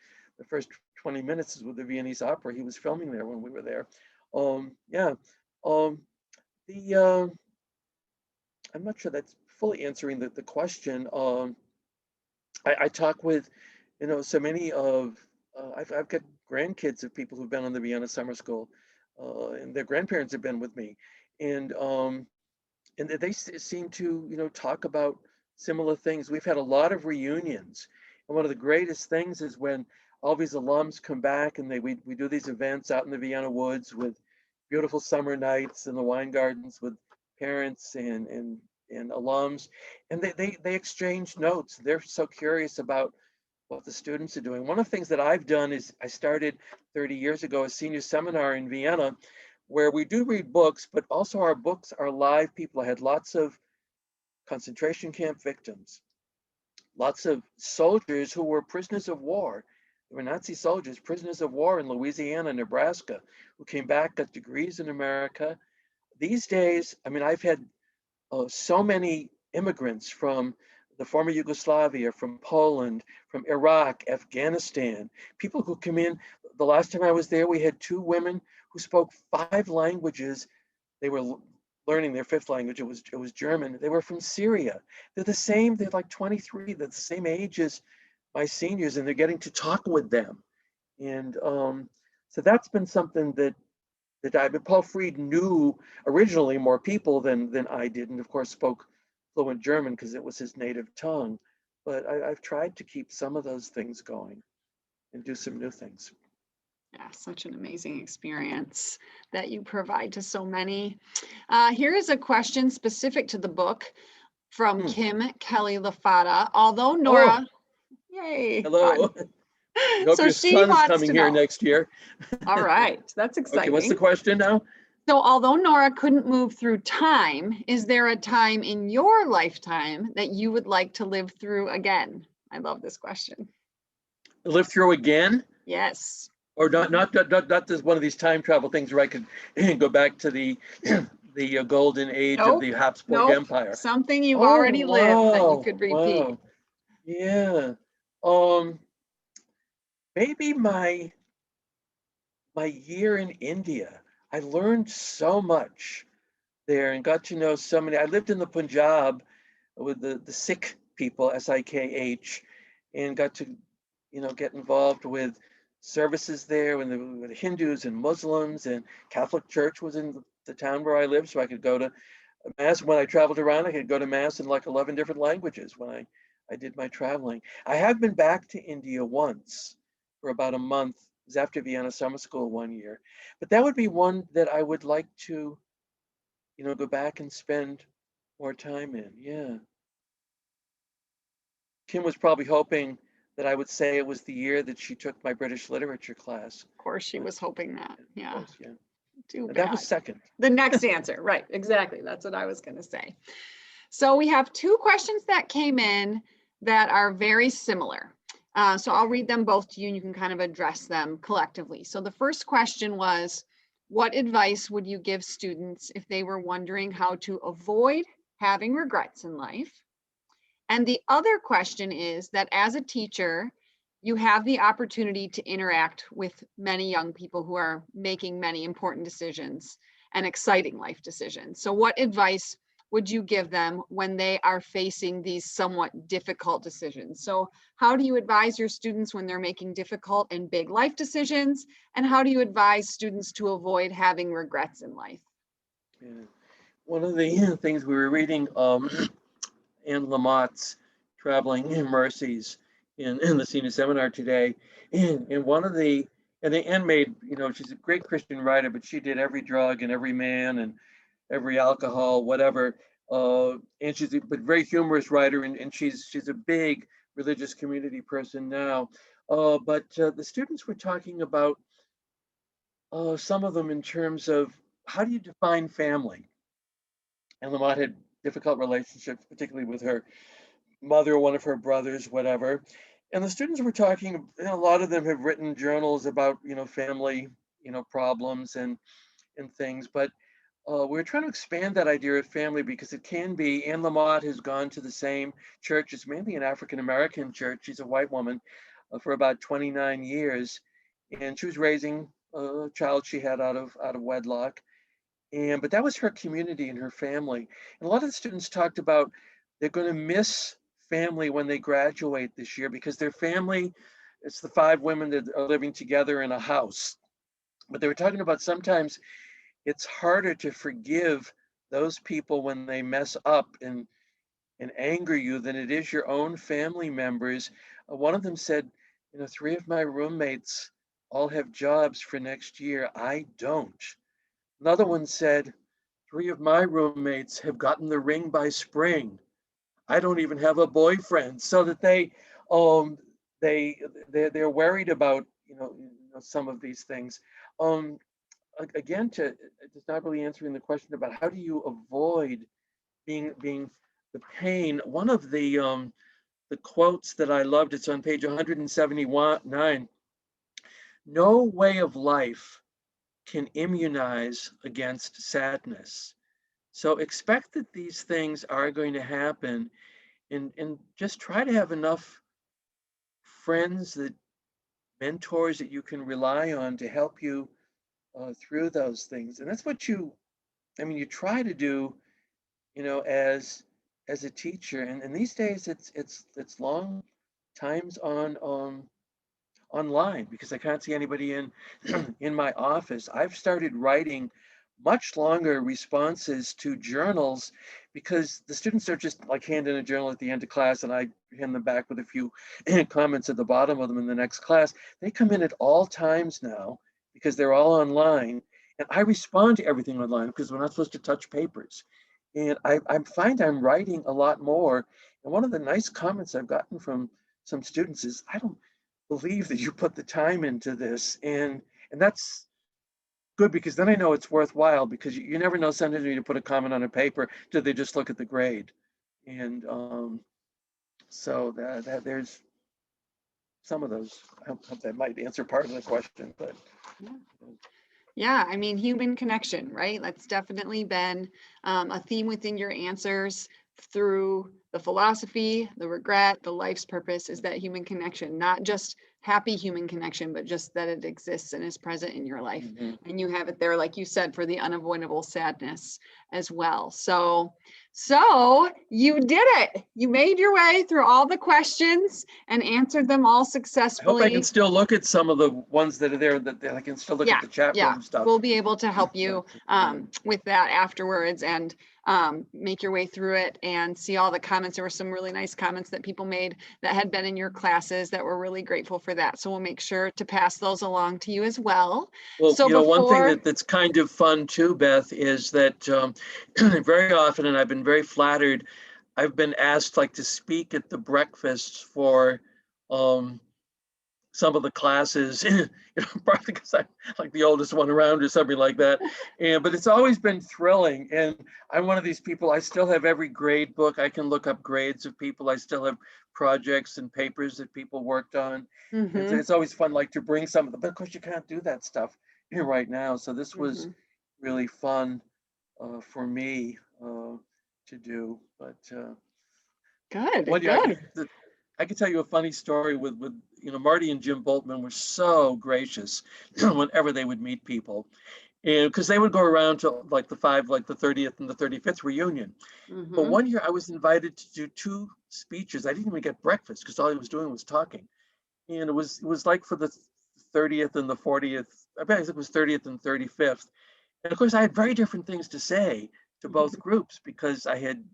first 20 minutes with the Viennese opera, he was filming there when we were there. Yeah. The I'm not sure that's fully answering the question. I talk with, so many of, I've got grandkids of people who've been on the Vienna Summer School, and their grandparents have been with me. And they seem to, talk about similar things. We've had a lot of reunions. And one of the greatest things is when all these alums come back and we do these events out in the Vienna woods with beautiful summer nights in the wine gardens with parents and alums. And they exchange notes. They're so curious about what the students are doing. One of the things that I've done is I started 30 years ago a senior seminar in Vienna where we do read books, but also our books are live people. I had lots of concentration camp victims, lots of soldiers who were prisoners of war. They were Nazi soldiers, prisoners of war in Louisiana, Nebraska, who came back, got degrees in America. These days, I mean, I've had so many immigrants from the former Yugoslavia, from Poland, from Iraq, Afghanistan, people who come in. The last time I was there, we had 2 women who spoke 5 languages. They were learning their 5th language. It was German. They were from Syria. They're the same. They're like 23. They're the same age as my seniors, and they're getting to talk with them. And so that's been something that Paul Freed knew originally more people than I did, and of course spoke fluent German because it was his native tongue. But I've tried to keep some of those things going and do some new things. Yeah, such an amazing experience that you provide to so many. Here is a question specific to the book from Kim Kelly Lafata. Although Nora, yay. Hello. Fun. I hope So your she son is wants coming to here know. next year. All right, that's exciting. Okay, what's the question now? So although Nora couldn't move through time, is there a time in your lifetime that you would like to live through again? I love this question. Live through again? Yes. Or not this one of these time travel things where I could go back to the golden age of the Habsburg Empire. Something you've already lived that you could repeat. Wow. Yeah. Maybe my year in India. I learned so much there and got to know so many. I lived in the Punjab with the Sikh people, SIKH, and got to, get involved with services there with the Hindus and Muslims, and Catholic Church was in the town where I lived, so I could go to Mass. When I traveled around, I could go to Mass in like 11 different languages when I did my traveling. I have been back to India once for about a month. It was after Vienna Summer School one year. But that would be one that I would like to, go back and spend more time in. Yeah. Kim was probably hoping that I would say it was the year that she took my British literature class. Of course, she was hoping that. Yeah. Course, yeah. Too bad. That was second. The next answer. Right. Exactly. That's what I was going to say. So we have 2 questions that came in that are very similar. So I'll read them both to you and you can kind of address them collectively. So the first question was, what advice would you give students if they were wondering how to avoid having regrets in life? And the other question is that as a teacher, you have the opportunity to interact with many young people who are making many important decisions and exciting life decisions. So what advice would you give them when they are facing these somewhat difficult decisions? So how do you advise your students when they're making difficult and big life decisions? And how do you advise students to avoid having regrets in life? Yeah. One of the things we were reading Anne Lamott's traveling mercies in the senior seminar today. And one of the Anne made, she's a great Christian writer, but she did every drug and every man and every alcohol, whatever. And she's a very humorous writer, and she's a big religious community person now. But the students were talking about some of them in terms of how do you define family? And Lamont had difficult relationships, particularly with her mother, one of her brothers, whatever. And the students were talking, a lot of them have written journals about, family, problems and things. But we're trying to expand that idea of family because it can be. Anne Lamott has gone to the same church. It's mainly an African-American church. She's a white woman for about 29 years. And she was raising a child she had out of wedlock. But that was her community and her family. And a lot of the students talked about they're going to miss family when they graduate this year because their family, it's the 5 women that are living together in a house. But they were talking about sometimes it's harder to forgive those people when they mess up and anger you than it is your own family members. One of them said, 3 of my roommates all have jobs for next year. I don't. Another one said, 3 of my roommates have gotten the ring by spring. I don't even have a boyfriend. So that they're worried about, some of these things. Again, it's not really answering the question about how do you avoid being the pain. One of the quotes that I loved, it's on page 179. No way of life can immunize against sadness. So expect that these things are going to happen, and just try to have enough friends, mentors that you can rely on to help you through those things. And that's what you try to do, as a teacher. And these days it's long times on online because I can't see anybody in in my office. I've started writing much longer responses to journals because the students are just like handing a journal at the end of class and I hand them back with a few comments at the bottom of them in the next class. They come in at all times now because they're all online, and I respond to everything online because we're not supposed to touch papers. And I find I'm writing a lot more. And one of the nice comments I've gotten from some students is, I don't believe that you put the time into this. And that's good because then I know it's worthwhile, because you never know, sometimes when you put a comment on a paper, do they just look at the grade? And so that there's some of those. I hope that might answer part of the question, but. Yeah, I mean, human connection, right? That's definitely been a theme within your answers through the philosophy, the regret, the life's purpose, is that human connection, not just happy human connection, but just that it exists and is present in your life. Mm-hmm. And you have it there, like you said, for the unavoidable sadness as well. So you did it. You made your way through all the questions and answered them all successfully. I hope I can still look at some of the ones that are there, that I can still look at the chat room stuff. We'll be able to help you with that afterwards, and make your way through it and see all the comments. There were some really nice comments that people made that had been in your classes that were really grateful for that. So we'll make sure to pass those along to you as well. Well, So one thing that's kind of fun too, Beth, is that very often, and I've been very flattered, I've been asked to speak at the breakfasts for some of the classes, probably because I'm like the oldest one around or something like that. But it's always been thrilling. And I'm one of these people, I still have every grade book. I can look up grades of people. I still have projects and papers that people worked on. Mm-hmm. It's always fun, to bring some of them, but of course you can't do that stuff here right now. So this was really fun for me to do. But good. I could tell you a funny story with Marty and Jim Boltman were so gracious whenever they would meet people, and because they would go around to the 30th and the 35th reunion. Mm-hmm. But one year I was invited to do 2 speeches. I didn't even get breakfast because all he was doing was talking, and it was for the 30th and the 40th. I think it was 30th and 35th, and of course I had very different things to say to both groups because I had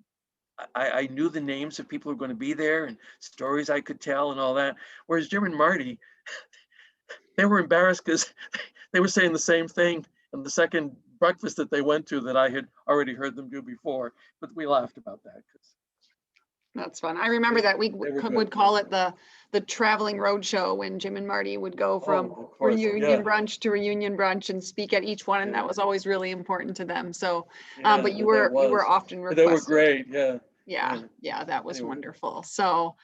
I knew the names of people who were going to be there and stories I could tell and all that. Whereas Jim and Marty, they were embarrassed because they were saying the same thing in the second breakfast that they went to that I had already heard them do before. But we laughed about that. That's fun. I remember that we would call it the traveling road show when Jim and Marty would go from reunion brunch to reunion brunch and speak at each one, and that was always really important to them. So, but you were often requested. They were great. Yeah, that was wonderful. So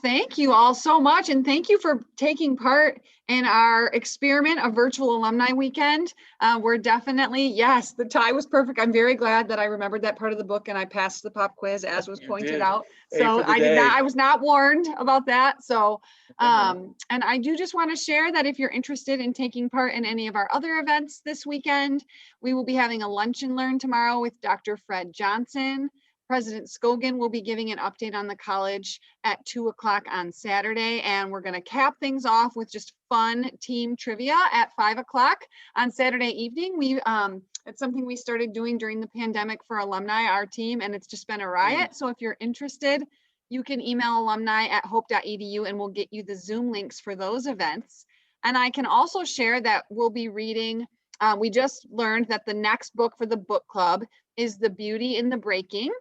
thank you all so much, and thank you for taking part in our experiment of virtual alumni weekend. We're definitely, yes, the tie was perfect. I'm very glad that I remembered that part of the book and I passed the pop quiz as was pointed out. So I was not warned about that. So, and I do just want to share that if you're interested in taking part in any of our other events this weekend, we will be having a lunch and learn tomorrow with Dr. Fred Johnson. President Scogan will be giving an update on the college at 2 o'clock on Saturday, and we're going to cap things off with just fun team trivia at 5 o'clock on Saturday evening. It's something we started doing during the pandemic for alumni, our team, and it's just been a riot. So if you're interested, you can email alumni@hope.edu and we'll get you the Zoom links for those events. And I can also share that we'll be reading, we just learned that the next book for the book club is The Beauty in the Breaking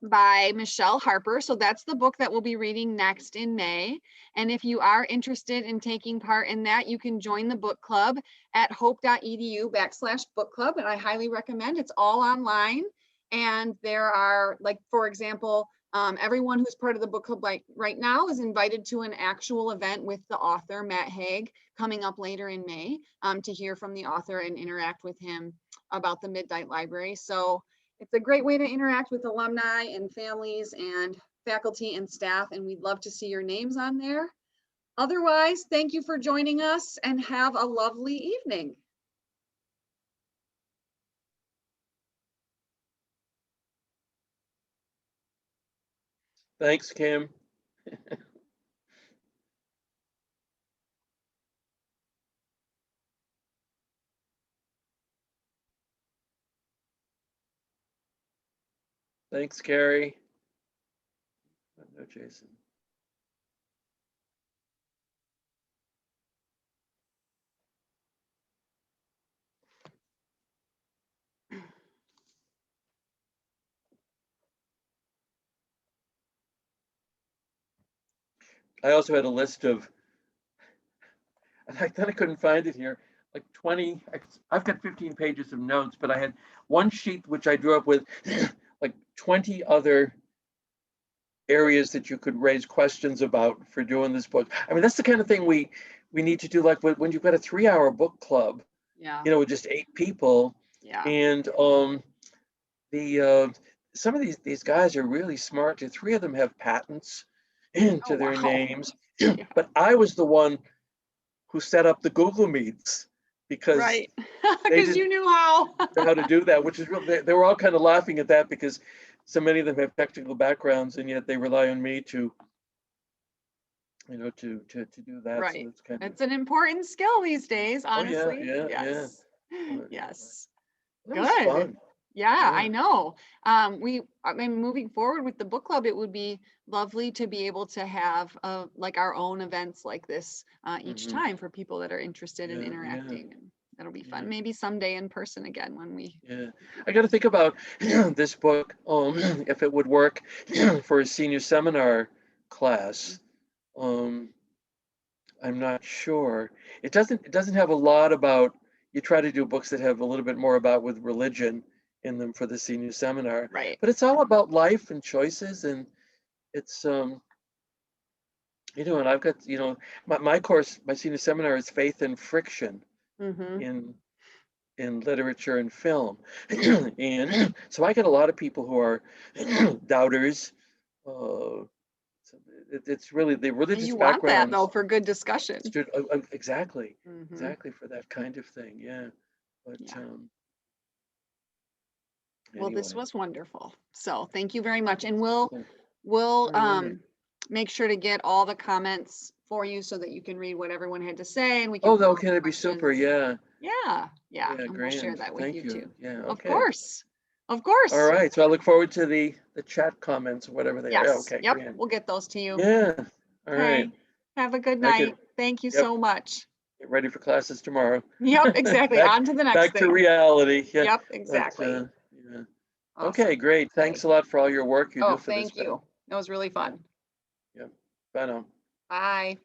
by Michelle Harper. So that's the book that we'll be reading next in May. And if you are interested in taking part in that, you can join the book club at hope.edu/book club. And I highly recommend, it's all online. And there are, like, for example, everyone who's part of the book club right now is invited to an actual event with the author, Matt Haig, coming up later in May to hear from the author and interact with him about the Midnight Library. So it's a great way to interact with alumni and families and faculty and staff, and we'd love to see your names on there. Otherwise, thank you for joining us and have a lovely evening. Thanks, Kim. Thanks, Carrie. No, Jason. I also had a list of, and I thought I couldn't find it here, like 20, I've got 15 pages of notes, but I had one sheet which I drew up with like 20 other areas that you could raise questions about for doing this book. I mean, that's the kind of thing we need to do, like when you've got a 3-hour book club, with just 8 people. And some of these guys are really smart. 3 of them have patents to their names. But I was the one who set up the Google Meets because because you knew how to do that, which is real. They were all kind of laughing at that because so many of them have technical backgrounds, and yet they rely on me to do that. Right. So it's an important skill these days, honestly. Yes. Good. Fun. Yeah, I know. I mean, moving forward with the book club, it would be lovely to be able to have like our own events like this each time for people that are interested in interacting. And that'll be fun. Maybe someday in person again when we. I got to think about this book, if it would work for a senior seminar class. I'm not sure. It doesn't have a lot about. You try to do books that have a little bit more about with religion in them for the senior seminar, right? But it's all about life and choices, and it's and I've got my course, my senior seminar is faith and friction in literature and film, and so I get a lot of people who are doubters. It's really the religious you background. Want that though for good discussion. Exactly, exactly for that kind of thing. But well, anyway. This was wonderful. So thank you very much. And we'll make sure to get all the comments for you so that you can read what everyone had to say. And we can. Okay, that'd be super. Yeah. And we'll share that with you too. Yeah. Okay. Of course. All right. So I look forward to the the chat comments, whatever they are. Yes, Okay, yep, grand. we'll get those to you. Yeah, all right. Okay, have a good I could- night. Thank you Yep. so much. Get ready for classes tomorrow. Yep, exactly. Back- On to the next Back thing. to reality. Yeah. Yep, But, exactly. yeah. Awesome. Okay, great. Thanks a lot for all your work you do Oh, for this. thank you. That was really fun. Yeah. Bye now. Bye.